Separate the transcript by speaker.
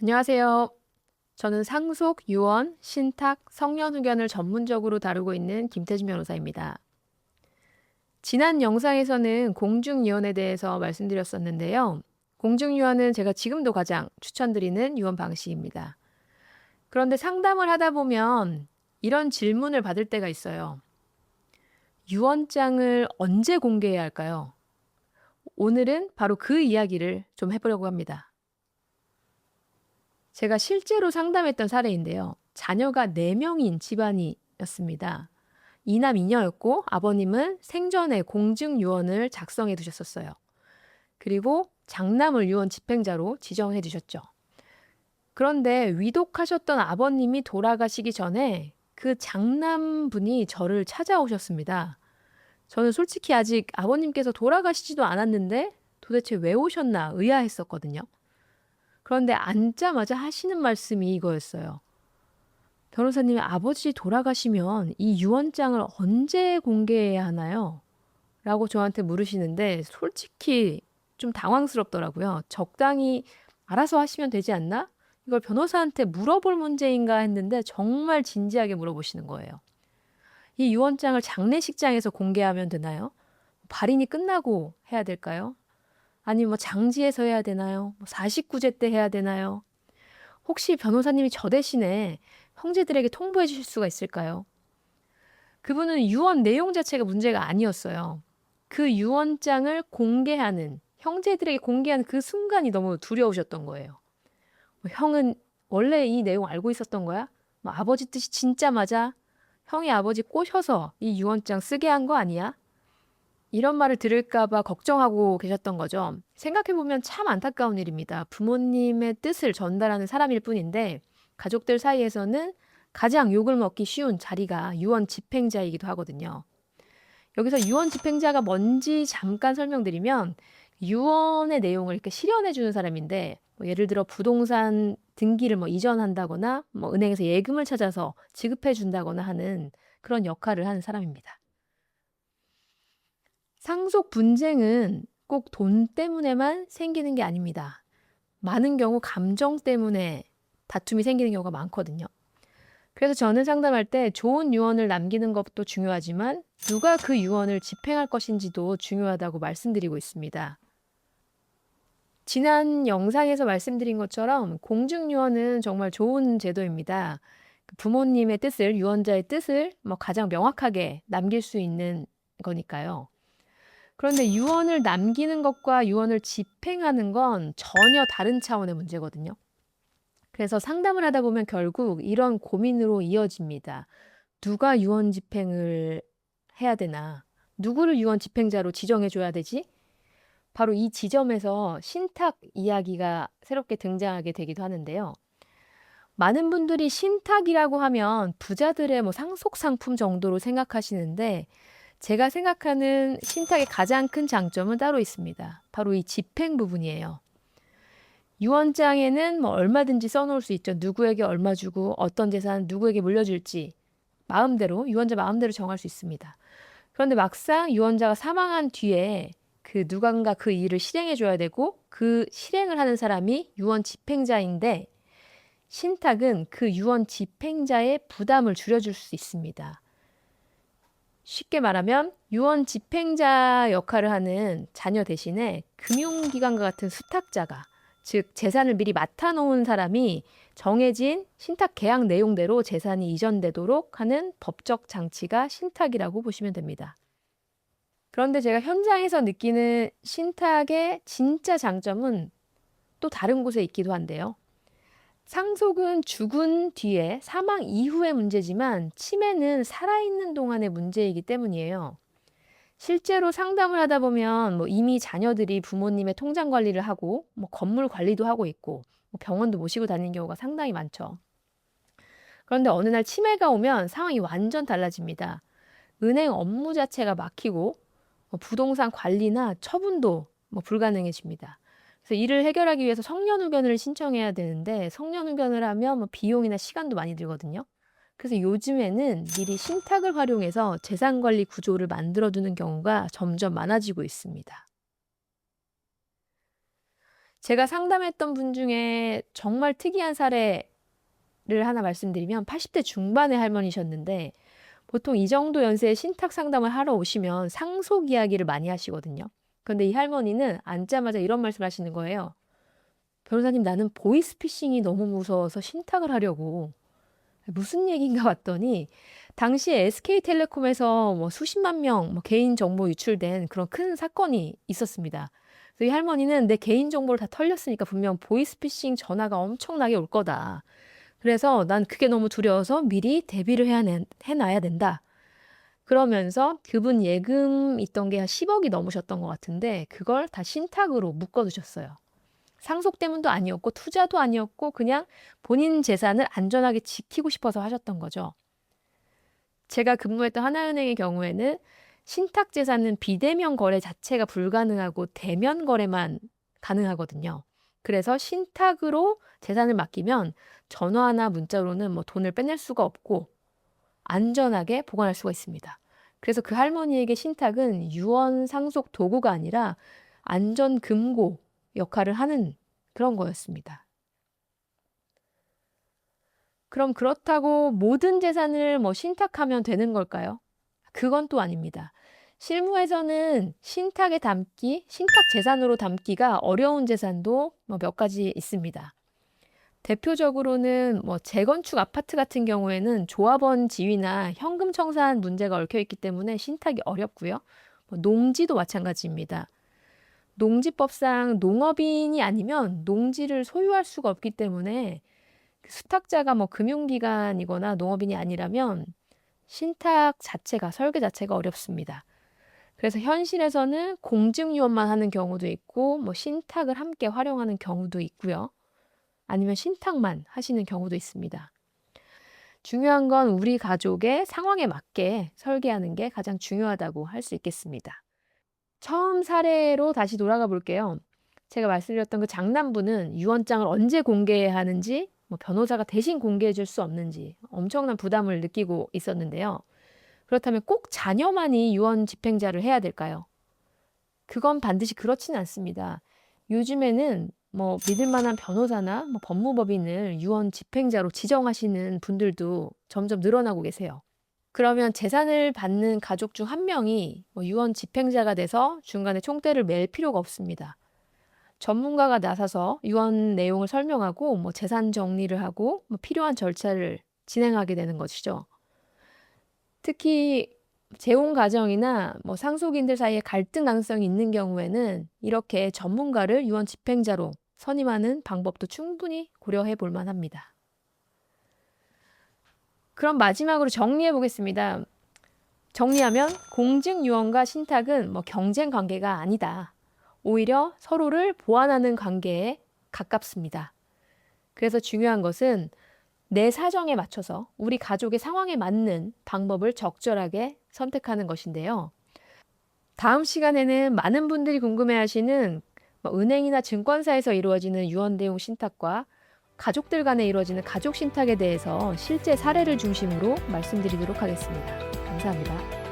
Speaker 1: 안녕하세요. 저는 상속, 유언, 신탁, 성년후견을 전문적으로 다루고 있는 김태진 변호사입니다. 지난 영상에서는 공중유언에 대해서 말씀드렸었는데요. 공중유언은 제가 지금도 가장 추천드리는 유언 방식입니다. 그런데 상담을 하다 보면 이런 질문을 받을 때가 있어요. 유언장을 언제 공개해야 할까요? 오늘은 바로 그 이야기를 좀 해보려고 합니다. 제가 실제로 상담했던 사례인데요. 자녀가 4명인 집안이었습니다. 이남 이녀였고 아버님은 생전에 공증유언을 작성해 두셨었어요. 그리고 장남을 유언 집행자로 지정해 주셨죠. 그런데 위독하셨던 아버님이 돌아가시기 전에 그 장남분이 저를 찾아오셨습니다. 저는 솔직히 아직 아버님께서 돌아가시지도 않았는데 도대체 왜 오셨나 의아했었거든요. 그런데 앉자마자 하시는 말씀이 이거였어요. 변호사님이 아버지 돌아가시면 이 유언장을 언제 공개해야 하나요? 라고 저한테 물으시는데 솔직히 좀 당황스럽더라고요. 적당히 알아서 하시면 되지 않나? 이걸 변호사한테 물어볼 문제인가 했는데 정말 진지하게 물어보시는 거예요. 이 유언장을 장례식장에서 공개하면 되나요? 발인이 끝나고 해야 될까요? 아니면 뭐 장지에서 해야 되나요? 49제 때 해야 되나요? 혹시 변호사님이 저 대신에 형제들에게 통보해 주실 수가 있을까요? 그분은 유언 내용 자체가 문제가 아니었어요. 그 유언장을 공개하는, 형제들에게 공개하는 그 순간이 너무 두려우셨던 거예요. 형은 원래 이 내용 알고 있었던 거야? 아버지 뜻이 진짜 맞아? 형이 아버지 꼬셔서 이 유언장 쓰게 한 거 아니야? 이런 말을 들을까봐 걱정하고 계셨던 거죠. 생각해보면 참 안타까운 일입니다. 부모님의 뜻을 전달하는 사람일 뿐인데 가족들 사이에서는 가장 욕을 먹기 쉬운 자리가 유언 집행자이기도 하거든요. 여기서 유언 집행자가 뭔지 잠깐 설명드리면 유언의 내용을 이렇게 실현해 주는 사람인데 예를 들어 부동산 등기를 이전한다거나 은행에서 예금을 찾아서 지급해 준다거나 하는 그런 역할을 하는 사람입니다. 상속 분쟁은 꼭 돈 때문에만 생기는 게 아닙니다. 많은 경우 감정 때문에 다툼이 생기는 경우가 많거든요. 그래서 저는 상담할 때 좋은 유언을 남기는 것도 중요하지만 누가 그 유언을 집행할 것인지도 중요하다고 말씀드리고 있습니다. 지난 영상에서 말씀드린 것처럼 공중유언은 정말 좋은 제도입니다. 부모님의 뜻을, 유언자의 뜻을 가장 명확하게 남길 수 있는 거니까요. 그런데 유언을 남기는 것과 유언을 집행하는 건 전혀 다른 차원의 문제거든요. 그래서 상담을 하다 보면 결국 이런 고민으로 이어집니다. 누가 유언 집행을 해야 되나? 누구를 유언 집행자로 지정해 줘야 되지? 바로 이 지점에서 신탁 이야기가 새롭게 등장하게 되기도 하는데요. 많은 분들이 신탁이라고 하면 부자들의 상속 상품 정도로 생각하시는데 제가 생각하는 신탁의 가장 큰 장점은 따로 있습니다. 바로 이 집행 부분이에요. 유언장에는 얼마든지 써놓을 수 있죠. 누구에게 얼마 주고 어떤 재산 누구에게 물려줄지 마음대로 유언자 마음대로 정할 수 있습니다. 그런데 막상 유언자가 사망한 뒤에 그 누군가 그 일을 실행해 줘야 되고 그 실행을 하는 사람이 유언 집행자인데 신탁은 그 유언 집행자의 부담을 줄여줄 수 있습니다. 쉽게 말하면 유언 집행자 역할을 하는 자녀 대신에 금융기관과 같은 수탁자가, 즉 재산을 미리 맡아놓은 사람이 정해진 신탁 계약 내용대로 재산이 이전되도록 하는 법적 장치가 신탁이라고 보시면 됩니다. 그런데 제가 현장에서 느끼는 신탁의 진짜 장점은 또 다른 곳에 있기도 한데요. 상속은 죽은 뒤에 사망 이후의 문제지만 치매는 살아있는 동안의 문제이기 때문이에요. 실제로 상담을 하다 보면 이미 자녀들이 부모님의 통장 관리를 하고 건물 관리도 하고 있고 병원도 모시고 다니는 경우가 상당히 많죠. 그런데 어느 날 치매가 오면 상황이 완전 달라집니다. 은행 업무 자체가 막히고 부동산 관리나 처분도 불가능해집니다. 그래서 이를 해결하기 위해서 성년후견을 신청해야 되는데 성년후견을 하면 비용이나 시간도 많이 들거든요. 그래서 요즘에는 미리 신탁을 활용해서 재산관리 구조를 만들어두는 경우가 점점 많아지고 있습니다. 제가 상담했던 분 중에 정말 특이한 사례를 하나 말씀드리면 80대 중반의 할머니셨는데 보통 이 정도 연세에 신탁 상담을 하러 오시면 상속 이야기를 많이 하시거든요. 그런데 이 할머니는 앉자마자 이런 말씀을 하시는 거예요. 변호사님, 나는 보이스피싱이 너무 무서워서 신탁을 하려고. 무슨 얘기인가 봤더니 당시에 SK텔레콤에서 뭐 수십만 명 개인 정보 유출된 그런 큰 사건이 있었습니다. 그래서 이 할머니는 내 개인 정보를 다 털렸으니까 분명 보이스피싱 전화가 엄청나게 올 거다. 그래서 난 그게 너무 두려워서 미리 대비를 해놔야 된다. 그러면서 그분 예금 있던 게 한 10억이 넘으셨던 것 같은데 그걸 다 신탁으로 묶어두셨어요. 상속 때문도 아니었고 투자도 아니었고 그냥 본인 재산을 안전하게 지키고 싶어서 하셨던 거죠. 제가 근무했던 하나은행의 경우에는 신탁 재산은 비대면 거래 자체가 불가능하고 대면 거래만 가능하거든요. 그래서 신탁으로 재산을 맡기면 전화나 문자로는 뭐 돈을 빼낼 수가 없고 안전하게 보관할 수가 있습니다. 그래서 그 할머니에게 신탁은 유언 상속 도구가 아니라 안전 금고 역할을 하는 그런 거였습니다. 그럼 그렇다고 모든 재산을 뭐 신탁하면 되는 걸까요? 그건 또 아닙니다. 실무에서는 신탁에 담기, 신탁 재산으로 담기가 어려운 재산도 뭐 몇 가지 있습니다. 대표적으로는 뭐 재건축 아파트 같은 경우에는 조합원 지위나 현금 청산 문제가 얽혀 있기 때문에 신탁이 어렵고요. 농지도 마찬가지입니다. 농지법상 농업인이 아니면 농지를 소유할 수가 없기 때문에 수탁자가 뭐 금융기관이거나 농업인이 아니라면 신탁 자체가, 설계 자체가 어렵습니다. 그래서 현실에서는 공증유언만 하는 경우도 있고 뭐 신탁을 함께 활용하는 경우도 있고요. 아니면 신탁만 하시는 경우도 있습니다. 중요한 건 우리 가족의 상황에 맞게 설계하는 게 가장 중요하다고 할 수 있겠습니다. 처음 사례로 다시 돌아가 볼게요. 제가 말씀드렸던 그 장남부는 유언장을 언제 공개해야 하는지, 뭐 변호사가 대신 공개해 줄 수 없는지 엄청난 부담을 느끼고 있었는데요. 그렇다면 꼭 자녀만이 유언 집행자를 해야 될까요? 그건 반드시 그렇지는 않습니다. 요즘에는 뭐 믿을 만한 변호사나 뭐 법무법인을 유언 집행자로 지정하시는 분들도 점점 늘어나고 계세요. 그러면 재산을 받는 가족 중 한 명이 뭐 유언 집행자가 돼서 중간에 총대를 맬 필요가 없습니다. 전문가가 나서서 유언 내용을 설명하고 뭐 재산 정리를 하고 뭐 필요한 절차를 진행하게 되는 것이죠. 특히 재혼 가정이나 뭐 상속인들 사이에 갈등 가능성이 있는 경우에는 이렇게 전문가를 유언 집행자로 선임하는 방법도 충분히 고려해 볼 만합니다. 그럼 마지막으로 정리해 보겠습니다. 정리하면 공증유언과 신탁은 뭐 경쟁 관계가 아니다. 오히려 서로를 보완하는 관계에 가깝습니다. 그래서 중요한 것은 내 사정에 맞춰서 우리 가족의 상황에 맞는 방법을 적절하게 선택하는 것인데요. 다음 시간에는 많은 분들이 궁금해하시는 은행이나 증권사에서 이루어지는 유언 내용 신탁과 가족들 간에 이루어지는 가족 신탁에 대해서 실제 사례를 중심으로 말씀드리도록 하겠습니다. 감사합니다.